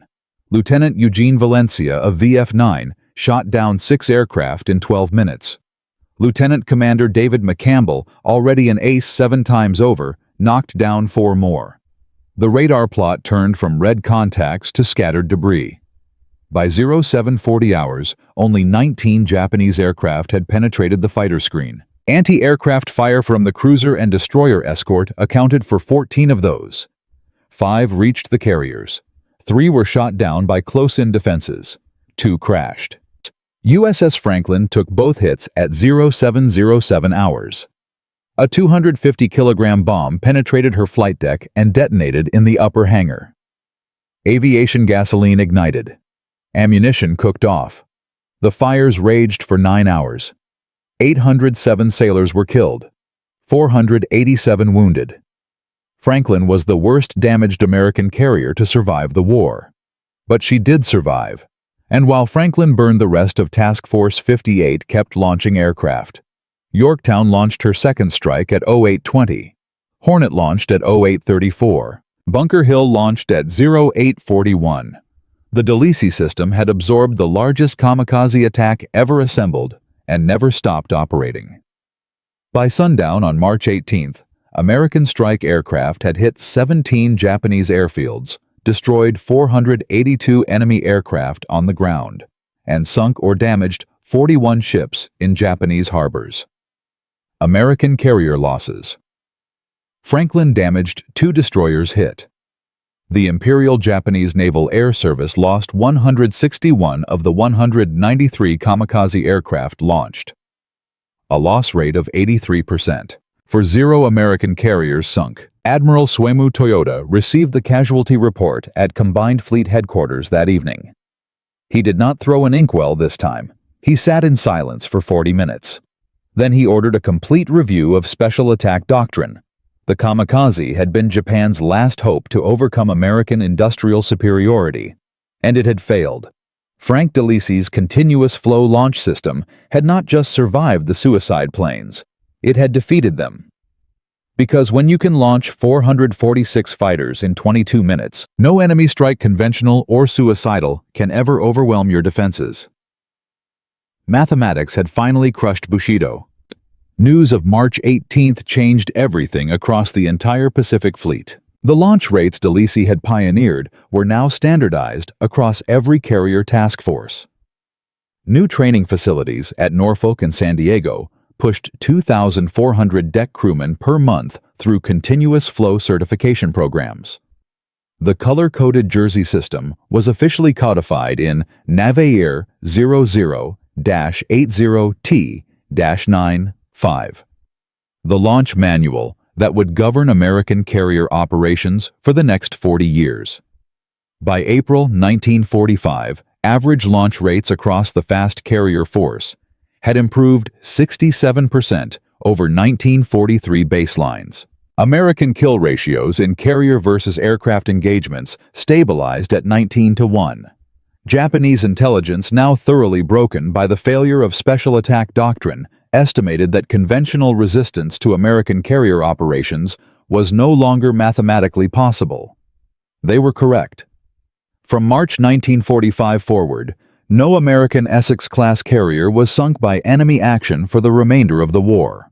Lieutenant Eugene Valencia of VF-9 shot down 6 aircraft in 12 minutes. Lieutenant Commander David McCampbell, already an ace 7 times over, knocked down 4 more. The radar plot turned from red contacts to scattered debris. By 0740 hours, only 19 Japanese aircraft had penetrated the fighter screen. Anti-aircraft fire from the cruiser and destroyer escort accounted for 14 of those. 5 reached the carriers. 3 were shot down by close-in defenses. 2 crashed. USS Franklin took both hits at 0707 hours. A 250-kilogram bomb penetrated her flight deck and detonated in the upper hangar. Aviation gasoline ignited. Ammunition cooked off. The fires raged for 9 hours. 807 sailors were killed. 487 wounded. Franklin was the worst damaged American carrier to survive the war. But she did survive. And while Franklin burned, the rest of Task Force 58 kept launching aircraft. Yorktown launched her second strike at 0820. Hornet launched at 0834. Bunker Hill launched at 0841. The Delisi system had absorbed the largest kamikaze attack ever assembled and never stopped operating. By sundown on March 18th, American strike aircraft had hit 17 Japanese airfields, destroyed 482 enemy aircraft on the ground, and sunk or damaged 41 ships in Japanese harbors. American carrier losses. Franklin damaged 2 destroyers hit. The Imperial Japanese Naval Air Service lost 161 of the 193 kamikaze aircraft launched, a loss rate of 83%. For 0 American carriers sunk. Admiral Suemu Toyota received the casualty report at Combined Fleet Headquarters that evening. He did not throw an inkwell this time. He sat in silence for 40 minutes. Then he ordered a complete review of special attack doctrine. The kamikaze had been Japan's last hope to overcome American industrial superiority, and it had failed. Frank Delisi's continuous flow launch system had not just survived the suicide planes, it had defeated them. Because when you can launch 446 fighters in 22 minutes, no enemy strike, conventional or suicidal, can ever overwhelm your defenses. Mathematics had finally crushed Bushido. News of March 18th changed everything across the entire Pacific Fleet. The launch rates Delisi had pioneered were now standardized across every carrier task force. New training facilities at Norfolk and San Diego pushed 2,400 deck crewmen per month through continuous flow certification programs. The color-coded jersey system was officially codified in Naval 00-80T-95, the launch manual that would govern American carrier operations for the next 40 years. By April 1945, average launch rates across the fast carrier force had improved 67% over 1943 baselines. American kill ratios in carrier versus aircraft engagements stabilized at 19-1. Japanese intelligence, now thoroughly broken by the failure of special attack doctrine, estimated that conventional resistance to American carrier operations was no longer mathematically possible. They were correct. From March 1945 forward, no American Essex-class carrier was sunk by enemy action for the remainder of the war.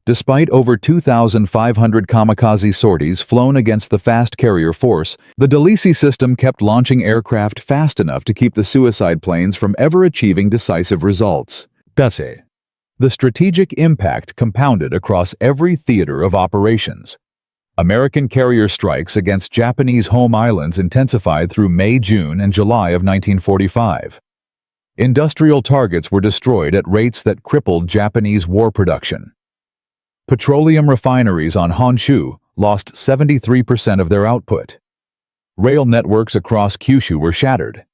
Despite over 2,500 kamikaze sorties flown against the fast carrier force, the Delisi system kept launching aircraft fast enough to keep the suicide planes from ever achieving decisive results. The strategic impact compounded across every theater of operations. American carrier strikes against Japanese home islands intensified through May, June, and July of 1945. Industrial targets were destroyed at rates that crippled Japanese war production. Petroleum refineries on Honshu lost 73% of their output. Rail networks across Kyushu were shattered.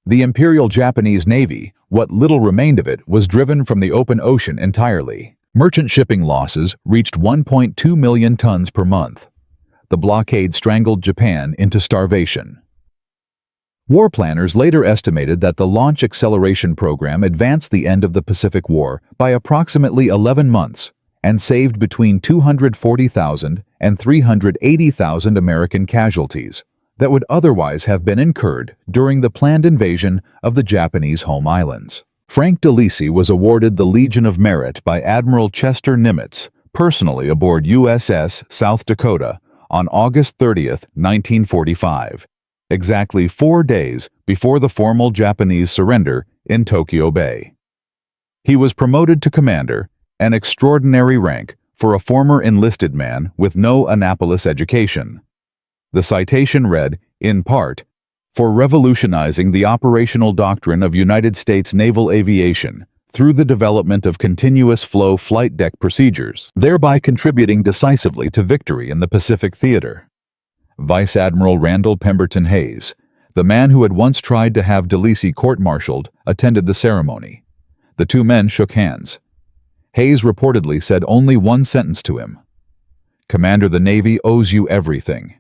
The Imperial Japanese Navy, what little remained of it, was driven from the open ocean entirely. Merchant shipping losses reached 1.2 million tons per month. The blockade strangled Japan into starvation. War planners later estimated that the Launch Acceleration Program advanced the end of the Pacific War by approximately 11 months and saved between 240,000 and 380,000 American casualties that would otherwise have been incurred during the planned invasion of the Japanese home islands. Frank Delisi was awarded the Legion of Merit by Admiral Chester Nimitz, personally aboard USS South Dakota, on August 30, 1945, exactly 4 days before the formal Japanese surrender in Tokyo Bay. He was promoted to commander, an extraordinary rank for a former enlisted man with no Annapolis education. The citation read, in part, for revolutionizing the operational doctrine of United States naval aviation through the development of continuous flow flight deck procedures, thereby contributing decisively to victory in the Pacific theater. Vice Admiral Randall Pemberton Hayes, the man who had once tried to have Delisi court-martialed, attended the ceremony. The two men shook hands. Hayes reportedly said only one sentence to him: "Commander, the Navy owes you everything."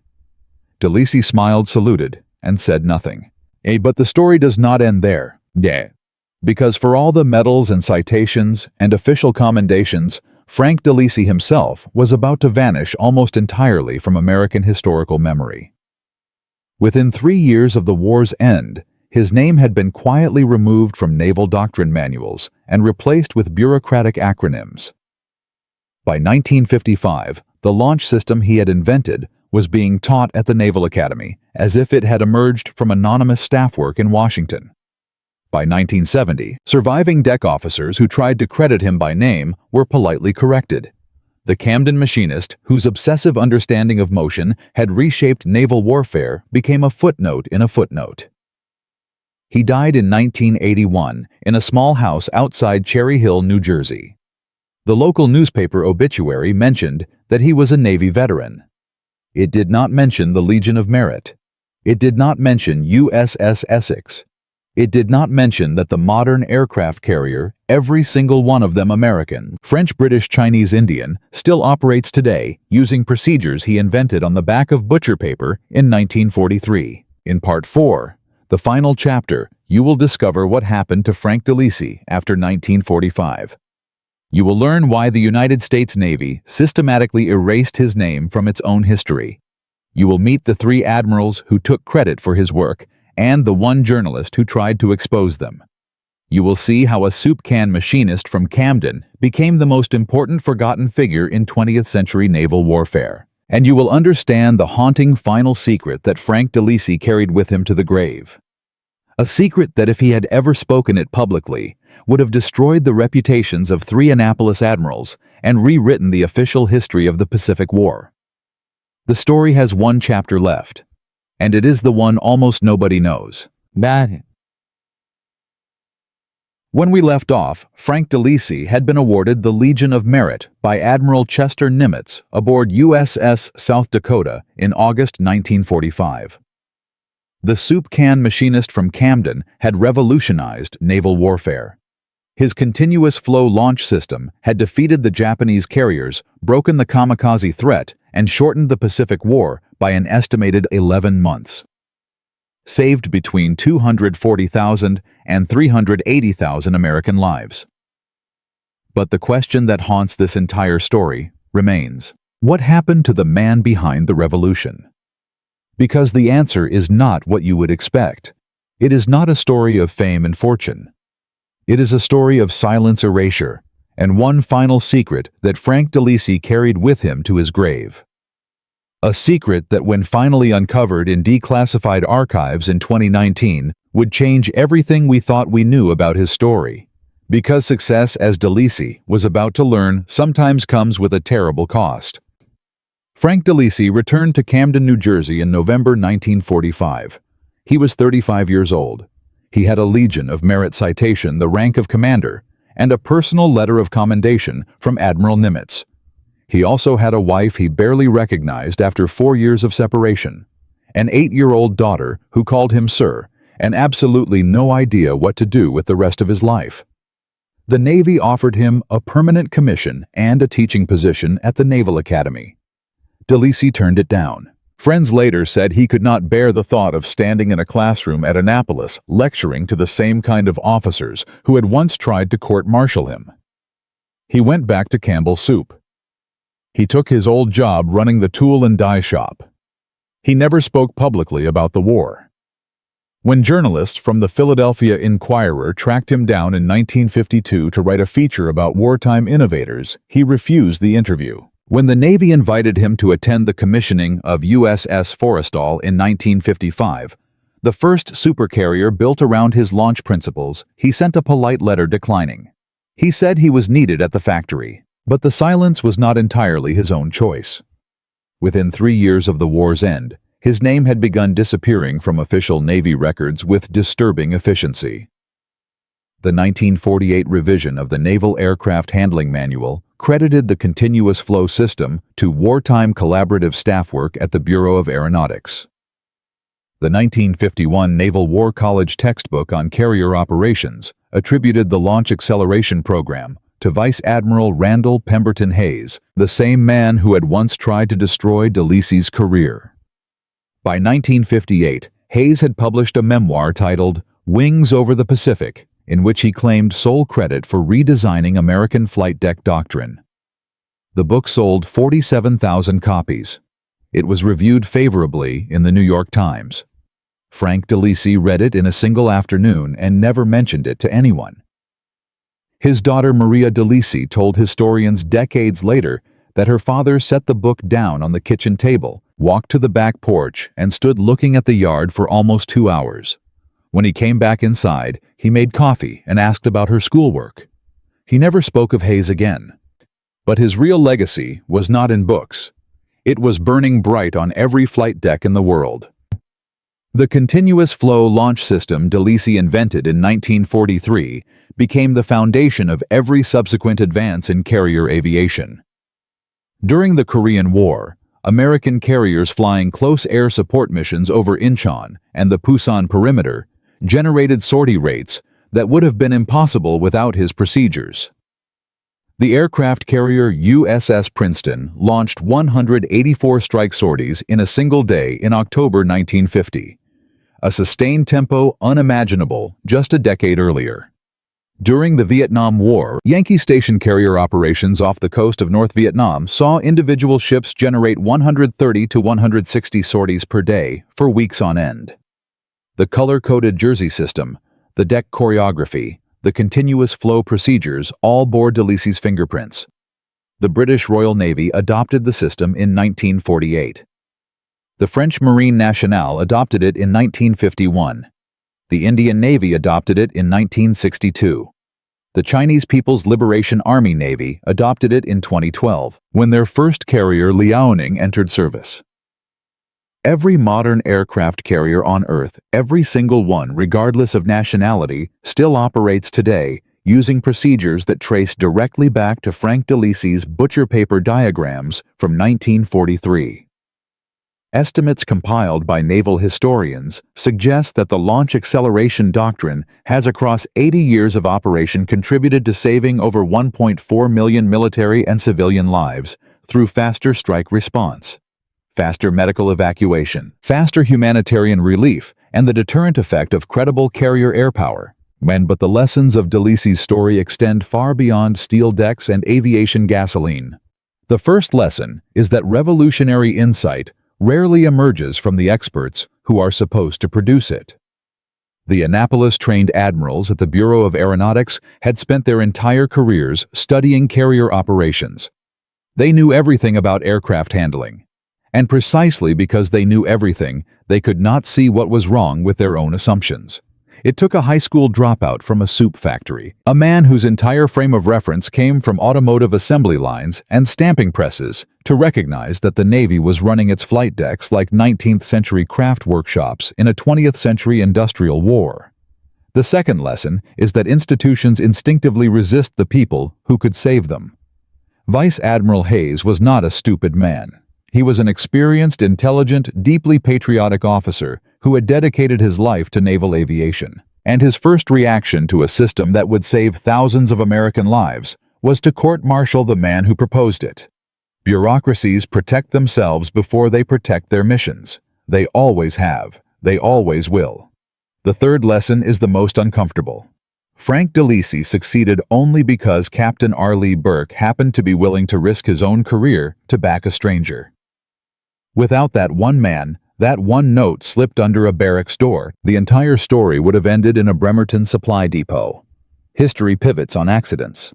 Delisi smiled, saluted, and said nothing. But the story does not end there. Because for all the medals and citations and official commendations, Frank Delisi himself was about to vanish almost entirely from American historical memory. Within 3 years of the war's end, his name had been quietly removed from naval doctrine manuals and replaced with bureaucratic acronyms. By 1955, the launch system he had invented was being taught at the Naval Academy as if it had emerged from anonymous staff work in Washington. By 1970, surviving deck officers who tried to credit him by name were politely corrected. The Camden machinist, whose obsessive understanding of motion had reshaped naval warfare, became a footnote in a footnote. He died in 1981 in a small house outside Cherry Hill, New Jersey. The local newspaper obituary mentioned that he was a Navy veteran. It did not mention the Legion of Merit. It did not mention USS Essex. It did not mention that the modern aircraft carrier, every single one of them American, French, British, Chinese, Indian, still operates today using procedures he invented on the back of butcher paper in 1943. In Part 4, the final chapter, you will discover what happened to Frank Delisi after 1945. You will learn why the United States Navy systematically erased his name from its own history. You will meet the 3 admirals who took credit for his work and the 1 journalist who tried to expose them. You will see how a soup can machinist from Camden became the most important forgotten figure in 20th century naval warfare. And you will understand the haunting final secret that Frank Delisi carried with him to the grave. A secret that, if he had ever spoken it publicly, would have destroyed the reputations of 3 Annapolis admirals and rewritten the official history of the Pacific War. The story has 1 chapter left, and it is the one almost nobody knows. Bad. When we left off, Frank Delisi had been awarded the Legion of Merit by Admiral Chester Nimitz aboard USS South Dakota in August 1945. The soup can machinist from Camden had revolutionized naval warfare. His continuous flow launch system had defeated the Japanese carriers, broken the kamikaze threat, and shortened the Pacific War by an estimated 11 months. Saved between 240,000 and 380,000 American lives. But the question that haunts this entire story remains: what happened to the man behind the revolution? Because the answer is not what you would expect. It is not a story of fame and fortune. It is a story of silence, erasure, and one final secret that Frank Delisi carried with him to his grave. A secret that, when finally uncovered in declassified archives in 2019, would change everything we thought we knew about his story. Because success, as Delisi was about to learn, sometimes comes with a terrible cost. Frank Delisi returned to Camden, New Jersey in November 1945. He was 35 years old. He had a Legion of Merit citation, the rank of commander, and a personal letter of commendation from Admiral Nimitz. He also had a wife he barely recognized after 4 years of separation, an 8-year-old daughter who called him sir, and absolutely no idea what to do with the rest of his life. The Navy offered him a permanent commission and a teaching position at the Naval Academy. Delisi turned it down. Friends later said he could not bear the thought of standing in a classroom at Annapolis lecturing to the same kind of officers who had once tried to court-martial him. He went back to Campbell's Soup. He took his old job running the tool and die shop. He never spoke publicly about the war. When journalists from the Philadelphia Inquirer tracked him down in 1952 to write a feature about wartime innovators, he refused the interview. When the Navy invited him to attend the commissioning of USS Forrestal in 1955, the first supercarrier built around his launch principles, he sent a polite letter declining. He said he was needed at the factory, but the silence was not entirely his own choice. Within 3 years of the war's end, his name had begun disappearing from official Navy records with disturbing efficiency. The 1948 revision of the Naval Aircraft Handling Manual credited the continuous flow system to wartime collaborative staff work at the Bureau of Aeronautics. The 1951 Naval War College textbook on carrier operations attributed the Launch Acceleration Program to Vice Admiral Randall Pemberton Hayes, the same man who had once tried to destroy Delisi's career. By 1958, Hayes had published a memoir titled Wings Over the Pacific, in which he claimed sole credit for redesigning American flight deck doctrine. The book sold 47,000 copies. It was reviewed favorably in the New York Times. Frank Delisi read it in a single afternoon and never mentioned it to anyone. His daughter Maria Delisi told historians decades later that her father set the book down on the kitchen table, walked to the back porch, and stood looking at the yard for almost 2 hours. When he came back inside, he made coffee and asked about her schoolwork. He never spoke of Hayes again. But his real legacy was not in books. It was burning bright on every flight deck in the world. The continuous flow launch system Delisi invented in 1943 became the foundation of every subsequent advance in carrier aviation. During the Korean War, American carriers flying close air support missions over Incheon and the Pusan perimeter generated sortie rates that would have been impossible without his procedures. The aircraft carrier USS Princeton launched 184 strike sorties in a single day in October 1950, a sustained tempo unimaginable just a decade earlier. During the Vietnam War, Yankee station carrier operations off the coast of North Vietnam saw individual ships generate 130 to 160 sorties per day for weeks on end. The color-coded jersey system, the deck choreography, the continuous flow procedures all bore Delisi's fingerprints. The British Royal Navy adopted the system in 1948. The French Marine Nationale adopted it in 1951. The Indian Navy adopted it in 1962. The Chinese People's Liberation Army Navy adopted it in 2012, when their first carrier Liaoning entered service. Every modern aircraft carrier on Earth, every single one regardless of nationality, still operates today using procedures that trace directly back to Frank Delisi's butcher paper diagrams from 1943. Estimates compiled by naval historians suggest that the launch acceleration doctrine has across 80 years of operation contributed to saving over 1.4 million military and civilian lives through faster strike response, faster medical evacuation, faster humanitarian relief, and the deterrent effect of credible carrier air power. But the lessons of Delisi's story extend far beyond steel decks and aviation gasoline. The first lesson is that revolutionary insight rarely emerges from the experts who are supposed to produce it. The Annapolis-trained admirals at the Bureau of Aeronautics had spent their entire careers studying carrier operations. They knew everything about aircraft handling. And precisely because they knew everything, they could not see what was wrong with their own assumptions. It took a high school dropout from a soup factory, a man whose entire frame of reference came from automotive assembly lines and stamping presses, to recognize that the Navy was running its flight decks like 19th-century craft workshops in a 20th-century industrial war. The second lesson is that institutions instinctively resist the people who could save them. Vice Admiral Hayes was not a stupid man. He was an experienced, intelligent, deeply patriotic officer who had dedicated his life to naval aviation, and his first reaction to a system that would save thousands of American lives was to court-martial the man who proposed it. Bureaucracies protect themselves before they protect their missions. They always have. They always will. The third lesson is the most uncomfortable. Frank Delisi succeeded only because Captain R. Lee Burke happened to be willing to risk his own career to back a stranger. Without that one man, that one note slipped under a barracks door, the entire story would have ended in a Bremerton supply depot. History pivots on accidents.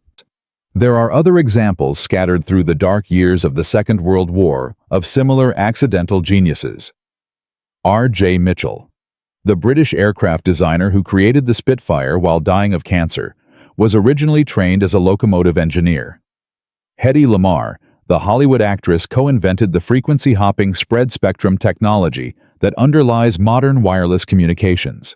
There are other examples scattered through the dark years of the Second World War of similar accidental geniuses. R.J. Mitchell, the British aircraft designer who created the Spitfire while dying of cancer, was originally trained as a locomotive engineer. Hedy Lamarr, the Hollywood actress, co-invented the frequency-hopping spread spectrum technology that underlies modern wireless communications.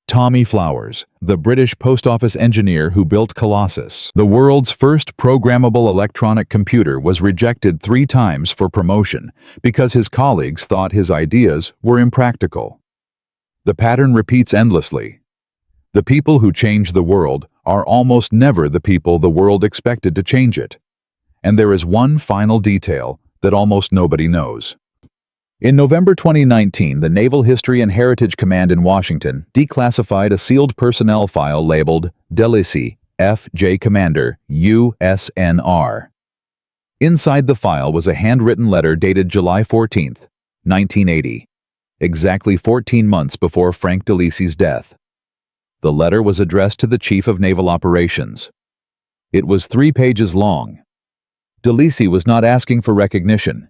Tommy Flowers, the British post office engineer who built Colossus, the world's first programmable electronic computer, was rejected 3 times for promotion because his colleagues thought his ideas were impractical. The pattern repeats endlessly. The people who change the world are almost never the people the world expected to change it. And there is one final detail that almost nobody knows. In November 2019, the Naval History and Heritage Command in Washington declassified a sealed personnel file labeled Delisi, F.J. Commander, USNR. Inside the file was a handwritten letter dated July 14, 1980, exactly 14 months before Frank Delisi's death. The letter was addressed to the Chief of Naval Operations. It was 3 pages long. Delisi was not asking for recognition.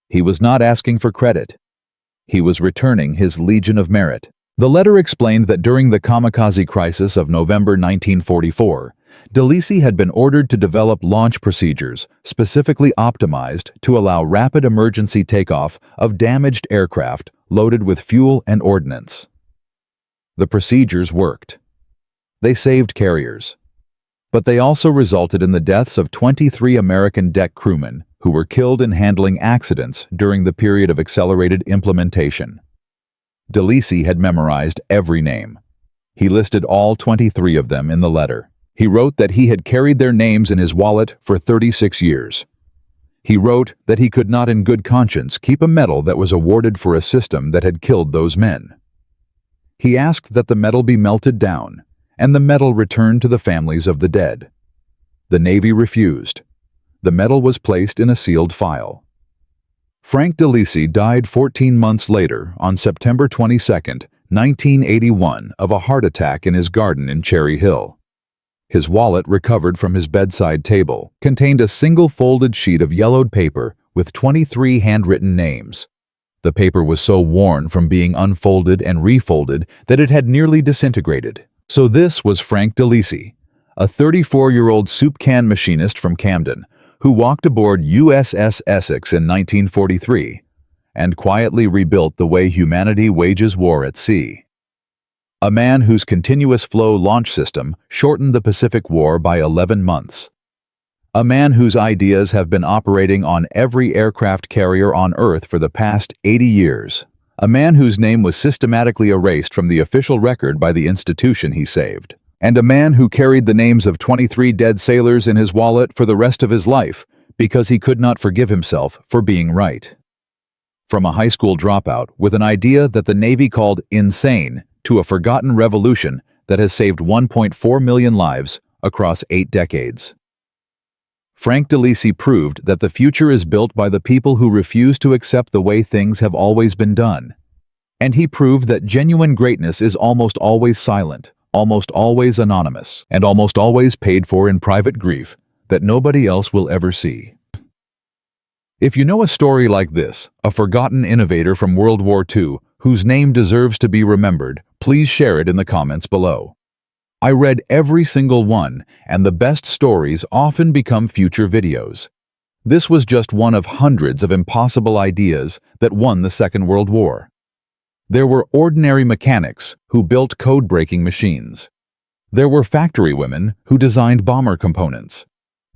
He was not asking for credit. He was returning his Legion of Merit. The letter explained that during the kamikaze crisis of November 1944, Delisi had been ordered to develop launch procedures specifically optimized to allow rapid emergency takeoff of damaged aircraft loaded with fuel and ordnance. The procedures worked. They saved carriers. But they also resulted in the deaths of 23 American deck crewmen who were killed in handling accidents during the period of accelerated implementation. Delisi had memorized every name. He listed all 23 of them in the letter. He wrote that he had carried their names in his wallet for 36 years. He wrote that he could not in good conscience keep a medal that was awarded for a system that had killed those men. He asked that the medal be melted down, and the medal returned to the families of the dead. The Navy refused. The medal was placed in a sealed file. Frank Delisi died 14 months later on September 22, 1981, of a heart attack in his garden in Cherry Hill. His wallet, recovered from his bedside table, contained a single folded sheet of yellowed paper with 23 handwritten names. The paper was so worn from being unfolded and refolded that it had nearly disintegrated. So this was Frank Delisi, a 34-year-old soup can machinist from Camden, who walked aboard USS Essex in 1943 and quietly rebuilt the way humanity wages war at sea. A man whose continuous flow launch system shortened the Pacific War by 11 months. A man whose ideas have been operating on every aircraft carrier on Earth for the past 80 years. A man whose name was systematically erased from the official record by the institution he saved. And a man who carried the names of 23 dead sailors in his wallet for the rest of his life because he could not forgive himself for being right. From a high school dropout with an idea that the Navy called insane to a forgotten revolution that has saved 1.4 million lives across 8 decades. Frank Delisi proved that the future is built by the people who refuse to accept the way things have always been done. And he proved that genuine greatness is almost always silent, almost always anonymous, and almost always paid for in private grief that nobody else will ever see. If you know a story like this, a forgotten innovator from World War II whose name deserves to be remembered, please share it in the comments below. I read every single one, and the best stories often become future videos. This was just one of hundreds of impossible ideas that won the Second World War. There were ordinary mechanics who built code-breaking machines. There were factory women who designed bomber components.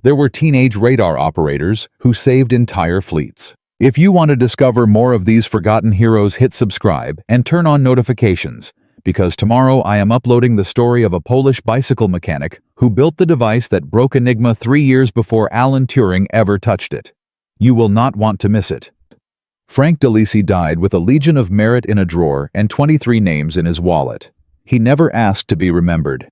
There were teenage radar operators who saved entire fleets. If you want to discover more of these forgotten heroes, hit subscribe and turn on notifications, because tomorrow I am uploading the story of a Polish bicycle mechanic who built the device that broke Enigma 3 years before Alan Turing ever touched it. You will not want to miss it. Frank Delisi died with a Legion of Merit in a drawer and 23 names in his wallet. He never asked to be remembered.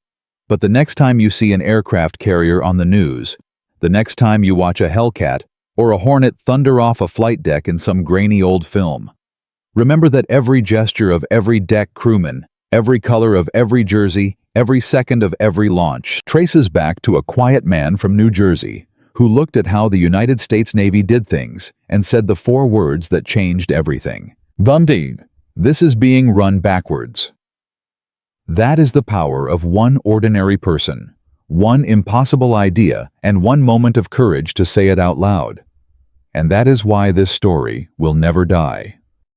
But the next time you see an aircraft carrier on the news, the next time you watch a Hellcat or a Hornet thunder off a flight deck in some grainy old film, remember that every gesture of every deck crewman, every color of every jersey, every second of every launch traces back to a quiet man from New Jersey who looked at how the United States Navy did things and said the 4 words that changed everything. Bundy, this is being run backwards. That is the power of one ordinary person, one impossible idea, and one moment of courage to say it out loud. And that is why this story will never die.